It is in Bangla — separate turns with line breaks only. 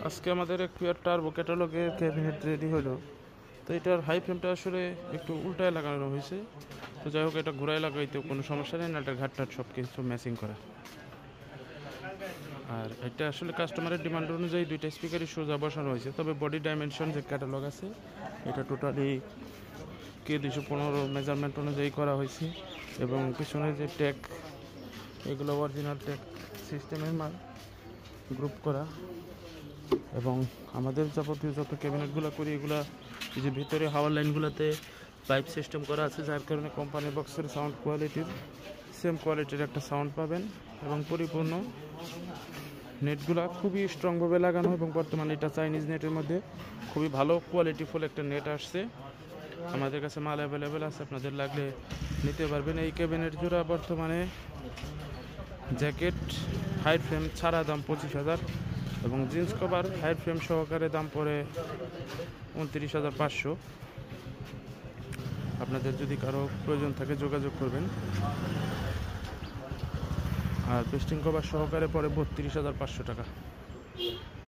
আজকে আমাদের একটু টার্বো ক্যাটালগের ক্যাবিনেট রেডি হলো। তো এটার হাই ফ্রেমটা আসলে একটু উল্টায় লাগানো হয়েছে। তো যাই হোক, এটা ঘোরায় লাগাইতেও কোনো সমস্যা নেই, না, এটা ঘাটটাট সব কিছু ম্যাচিং করা। আর এটা আসলে কাস্টমারের ডিমান্ড অনুযায়ী দুইটা স্পিকারই সোজা বসানো হয়েছে। তবে বডি ডাইমেনশন যে ক্যাটালগ আছে এটা টোটালি K215 মেজারমেন্ট অনুযায়ী করা হয়েছে। এবং পিছনে যে ট্যাগ, এগুলো অরিজিনাল ট্যাগ সিস্টেমের মাল গ্রুপ করা। এবং আমাদের যাবতীয় যত ক্যাবিনেটগুলো করি এগুলা এই যে ভিতরে হাওয়ার লাইনগুলোতে পাইপ সিস্টেম করা আছে, যার কারণে কোম্পানি বক্সের সাউন্ড কোয়ালিটির সেম কোয়ালিটির একটা সাউন্ড পাবেন। এবং পরিপূর্ণ নেটগুলো খুবই স্ট্রংভাবে লাগানো, এবং বর্তমানে এটা চাইনিজ নেটের মধ্যে খুবই ভালো কোয়ালিটিফুল একটা নেট আসছে। আমাদের কাছে মাল অ্যাভেলেবেল আছে, আপনাদের লাগলে নিতে পারবেন। এই ক্যাবিনেট জোড়া বর্তমানে জ্যাকেট হাই ফ্রেম ছাড়া দাম 25,000, এবং জিন্স কভার হাই ফ্রেম সহকারে দাম পড়ে 29,500। আপনাদের যদি কারো প্রয়োজন থাকে যোগাযোগ করবেন। আর পেস্টিং কভার সহকারে পড়ে 32,500 টাকা।